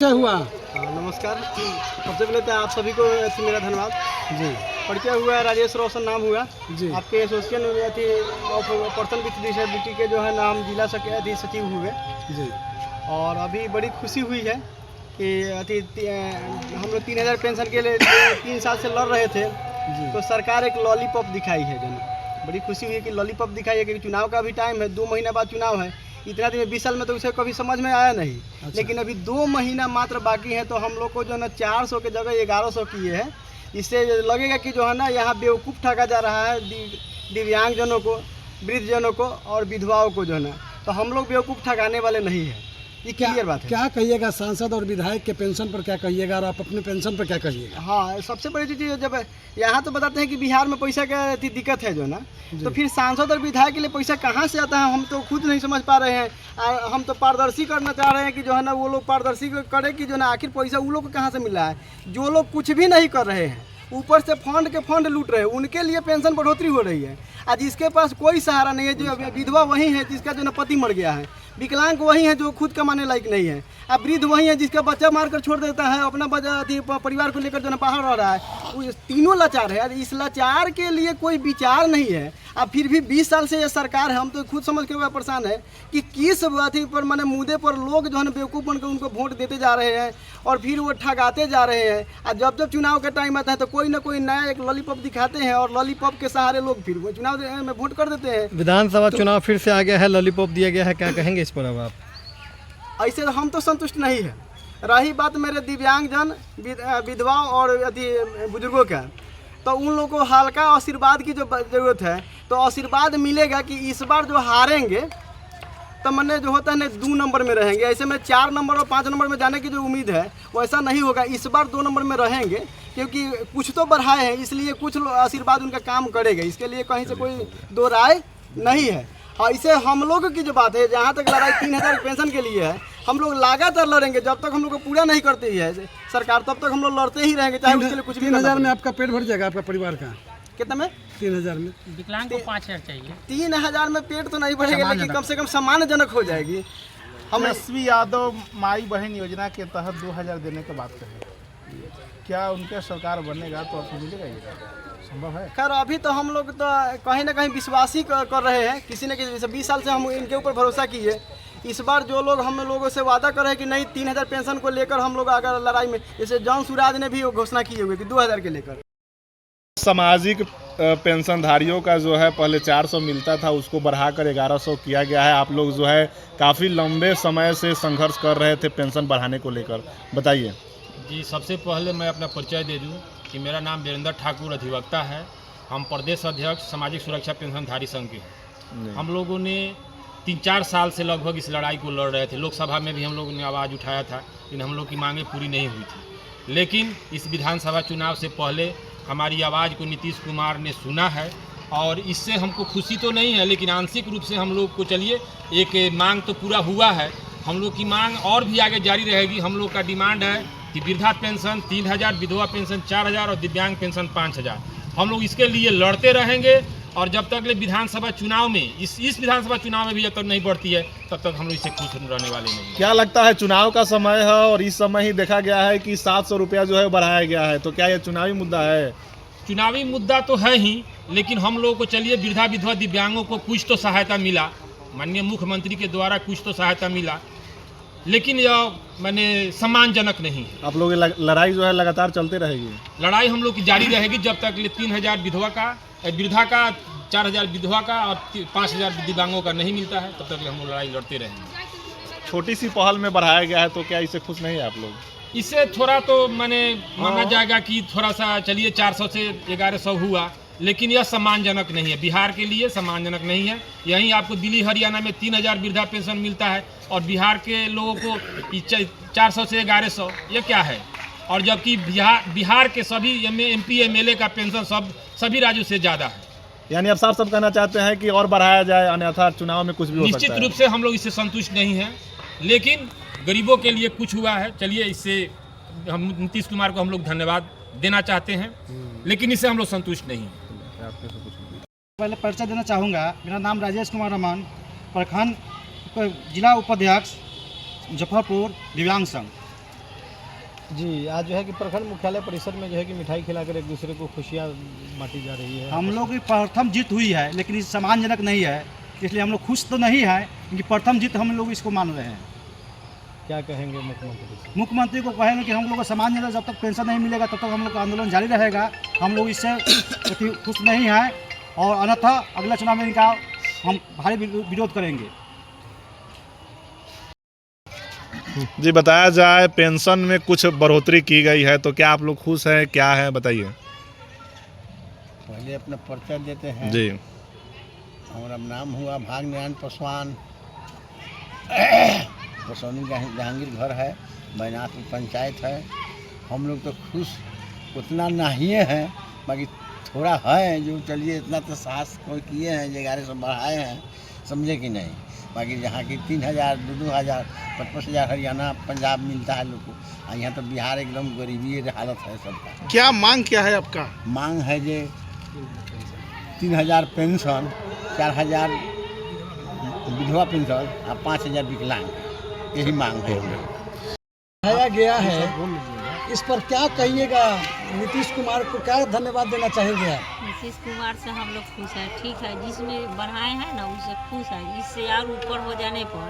क्या हुआ? नमस्कार। सबसे पहले तो आप सभी को मेरा धन्यवाद जी। परिचय हुआ राजेश रोशन नाम हुआ जी। आपके association of person with disability के जो है नाम जिला सचिव हुए जी। और अभी बड़ी खुशी हुई है कि हम लोग 3000 पेंशन के लिए 3 साल से लड़ रहे थे जी। तो सरकार एक लॉलीपॉप दिखाई है। जो बड़ी खुशी हुई है कि लॉलीपॉप दिखाई है कि चुनाव का भी टाइम है, 2 महीना बाद चुनाव है। इतना दिन 20 साल में तो उसे कभी समझ में आया नहीं। अच्छा। लेकिन अभी 2 महीना मात्र बाकी है तो हम लोग को जो है ना 400 के जगह 1100 किए हैं। इससे लगेगा कि जो है ना यहाँ बेवकूफ़ ठगा जा रहा है दिव्यांगजनों को, वृद्धजनों को और विधवाओं को जो है ना। तो हम लोग बेवकूफ़ ठगाने वाले नहीं हैं, ये क्लियर बात है। क्या कहिएगा सांसद और विधायक के पेंशन पर, क्या कहिएगा और आप अपने पेंशन पर क्या कहिएगा? हाँ, सबसे बड़ी चीज़ जब यहाँ तो बताते हैं कि बिहार में पैसा का दिक्कत है जो ना, तो फिर सांसद और विधायक के लिए पैसा कहाँ से आता है हम तो खुद नहीं समझ पा रहे हैं। हम तो पारदर्शी करना चाह रहे हैं कि जो है ना वो लोग पारदर्शी करे कि जो ना आखिर पैसा वो लोग को कहाँ से मिल रहा है। जो लोग कुछ भी नहीं कर रहे हैं, ऊपर से फंड के फंड लूट रहे हैं, उनके लिए पेंशन बढ़ोतरी हो रही है। आज जिसके पास कोई सहारा नहीं है, जो विधवा वही है जिसका जो ना पति मर गया है, विकलांग वही है जो खुद कमाने लायक नहीं है, अब वृद्ध वही है जिसका बच्चा मारकर छोड़ देता है, अपना परिवार को लेकर जो ना बाहर रह रहा है। वो तीनों लाचार है। इस लाचार के लिए कोई विचार नहीं है। अब फिर भी 20 साल से ये सरकार है, हम तो खुद समझ के हुआ परेशान है कि किस अथी पर मैंने मुद्दे पर लोग जो है ना बेवकूफ़ बनकर उनको वोट देते जा रहे हैं और फिर वो ठगाते जा रहे हैं। और जब जब चुनाव का टाइम आता है तो कोई ना कोई नया एक लॉलीपॉप दिखाते हैं और लॉलीपॉप के सहारे लोग फिर वो चुनाव में वोट कर देते हैं। विधानसभा चुनाव फिर से आ गया है, लॉलीपॉप दिया गया है, क्या कहेंगे इस पर अब आप? ऐसे तो हम तो संतुष्ट नहीं है। रही बात मेरे दिव्यांगजन, विधवा और बुजुर्गों का, तो उन लोगों को हल्का आशीर्वाद की जो ज़रूरत है, तो आशीर्वाद मिलेगा कि इस बार जो हारेंगे तो मैंने जो होता है ना 2 नंबर में रहेंगे। ऐसे में 4 नंबर और 5 नंबर में जाने की जो उम्मीद है वो ऐसा नहीं होगा। इस बार 2 नंबर में रहेंगे क्योंकि कुछ तो बढ़ाए हैं, इसलिए कुछ आशीर्वाद उनका काम करेगा। इसके लिए कहीं से कोई दो राय नहीं है। और इसे हम लोग की जो बात है, जहाँ तक लड़ाई 3000 पेंशन के लिए है, हम लोग लगातार लड़ेंगे जब तक हम लोग को पूरा नहीं करती है सरकार, तब तक हम लोग लड़ते ही रहेंगे, चाहे उसके लिए कुछ भी। 3000 में आपका पेट भर जाएगा आपका परिवार का? कितना में? 3000 में विकलांग को 5000 चाहिए। 3000 में पेट तो नहीं बढ़ेगा, लेकिन कम से कम सम्मानजनक हो जाएगी। हम तेजस्वी यादव माई बहन योजना के तहत 2000 देने की बात करें, क्या उनके सरकार बनेगा तो आपको मिलेगा? ये संभव है? खैर अभी तो हम लोग तो कहीं ना कहीं विश्वास ही कर रहे हैं किसी न किसी। 20 साल से हम इनके ऊपर भरोसा किए। इस बार जो लोग हम लोगों से वादा कर रहे हैं कि नहीं 3000 पेंशन को लेकर हम लोग अगर लड़ाई में, जैसे जॉन सुराज ने भी घोषणा की हुई कि 2000 के लेकर। सामाजिक पेंशनधारियों का जो है पहले 400 मिलता था, उसको बढ़ाकर 1100 किया गया है। आप लोग जो है काफ़ी लंबे समय से संघर्ष कर रहे थे पेंशन बढ़ाने को लेकर, बताइए। जी, सबसे पहले मैं अपना परिचय दे दूं कि मेरा नाम वीरेंद्र ठाकुर अधिवक्ता है। हम प्रदेश अध्यक्ष सामाजिक सुरक्षा पेंशनधारी संघ के हैं। हम लोगों ने 3-4 साल से लगभग इस लड़ाई को लड़ रहे थे। लोकसभा में भी हम लोगों ने आवाज़ उठाया था, लेकिन हम लोग की मांगें पूरी नहीं हुई थी। लेकिन इस विधानसभा चुनाव से पहले हमारी आवाज़ को नीतीश कुमार ने सुना है और इससे हमको खुशी तो नहीं है, लेकिन आंशिक रूप से हम लोग को चलिए एक मांग तो पूरा हुआ है। हम लोग की मांग और भी आगे जारी रहेगी। हम लोग का डिमांड है कि वृद्धा पेंशन 3000, विधवा पेंशन 4000 और दिव्यांग पेंशन 5000। हम लोग इसके लिए लड़ते रहेंगे और जब तक विधानसभा चुनाव में इस विधानसभा चुनाव में भी जब तक नहीं बढ़ती है तब तक हम लोग इससे खुश रहने वाले नहीं। क्या लगता है, चुनाव का समय है और इस समय ही देखा गया है कि 700 रुपया जो है बढ़ाया गया है, तो क्या ये चुनावी मुद्दा है? चुनावी मुद्दा तो है ही, लेकिन हम लोगों को चलिए वृद्धा विधवा दिव्यांगों को कुछ तो सहायता मिला, माननीय मुख्यमंत्री के द्वारा कुछ तो सहायता मिला, लेकिन यह मैंने सम्मानजनक नहीं है। आप लोग लड़ाई जो है लगातार चलते रहेगी? लड़ाई हम लोग की जारी रहेगी जब तक 3000 विधवा का, वृद्धा का, 4000 विधवा का और 5000 दिव्यांगों का नहीं मिलता है, तब तक हम लोग लड़ाई लड़ते रहेंगे। छोटी सी पहल में बढ़ाया गया है, तो क्या इससे खुश नहीं है आप लोग? इससे थोड़ा तो मैंने माना जाएगा कि थोड़ा सा चलिए 400 से 1100 हुआ, लेकिन यह सम्मानजनक नहीं है। बिहार के लिए सम्मानजनक नहीं है। यहीं आपको दिल्ली हरियाणा में 3000 वृद्धा पेंशन मिलता है और बिहार के लोगों को 400 से 1100, यह क्या है? और जबकि बिहार के सभी MP MLA का पेंशन सभी राज्यों से ज़्यादा है। यानी आप साफ कहना चाहते हैं कि और बढ़ाया जाए, अन्यथा चुनाव में कुछ भी हो सकता है। निश्चित रूप से हम लोग इससे संतुष्ट नहीं हैं, लेकिन गरीबों के लिए कुछ हुआ है। चलिए, इससे हम नीतीश कुमार को हम लोग धन्यवाद देना चाहते हैं, लेकिन इससे हम लोग संतुष्ट नहीं हैं। पहले परिचय देना चाहूँगा। मेरा नाम राजेश कुमार रमन, प्रखंड जिला उपाध्यक्ष मुजफ्फरपुर दिव्यांग संघ। जी आज जो है कि प्रखंड मुख्यालय परिसर में जो है कि मिठाई खिलाकर एक दूसरे को खुशियाँ बांटी जा रही है। हम लोग की प्रथम जीत हुई है, लेकिन ये सम्मानजनक नहीं है, इसलिए हम लोग खुश तो नहीं है, क्योंकि प्रथम जीत हम लोग इसको मान रहे हैं। क्या कहेंगे मुख्यमंत्री से? मुख्यमंत्री को कहेंगे कि हम लोग को सम्मानजनक जब तक पेंशन नहीं मिलेगा तब तक हम लोग का आंदोलन जारी रहेगा। हम लोग इससे प्रति खुश नहीं हैं और अन्यथा अगला चुनाव में इनका हम भारी विरोध करेंगे। जी बताया जाए पेंशन में कुछ बढ़ोतरी की गई है तो क्या आप लोग खुश हैं, क्या है बताइए। पहले अपना परिचय देते हैं। जी हमारा नाम हुआ भाग्यनारायण पासवान, बसौनी जहांगीर घर है, बैनाथपुर पंचायत है। हम लोग तो खुश उतना नहीं हैं, बाकी थोड़ा है जो चलिए इतना तो साहस कोई किए हैं, 1100 बढ़ाए हैं, समझे कि नहीं। बाकी जहाँ की 3000, 2000, 55,000 हरियाणा पंजाब मिलता है लोग को, और यहाँ तो बिहार एकदम गरीबी हालत है सबका। क्या मांग क्या है आपका? मांग है जे 3000 पेंशन, 4000 विधवा पेंशन और 5000 विकलांग, यही मांग है। बढ़ाया गया है, इस पर क्या कहिएगा? नीतीश कुमार को क्या धन्यवाद देना चाहेंगे आप? नीतीश कुमार से हम लोग खुश हैं, ठीक है, जिसमें बढ़ाए हैं ना उससे खुश है। इससे और ऊपर हो जाने पर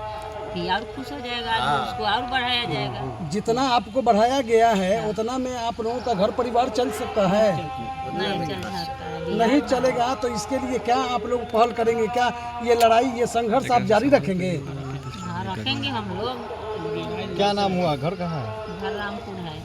फिर और खुश हो जाएगा, उसको और बढ़ाया जाएगा। जितना आपको बढ़ाया गया है उतना में आप लोगों का घर परिवार चल सकता है? नहीं चल सकता है, नहीं चलेगा तो इसके लिए क्या आप लोग पहल करेंगे? क्या ये लड़ाई, ये संघर्ष आप जारी रखेंगे? हाँ रखेंगे हम लोग। क्या नाम हुआ, घर कहाँ है? घर रामपुर है।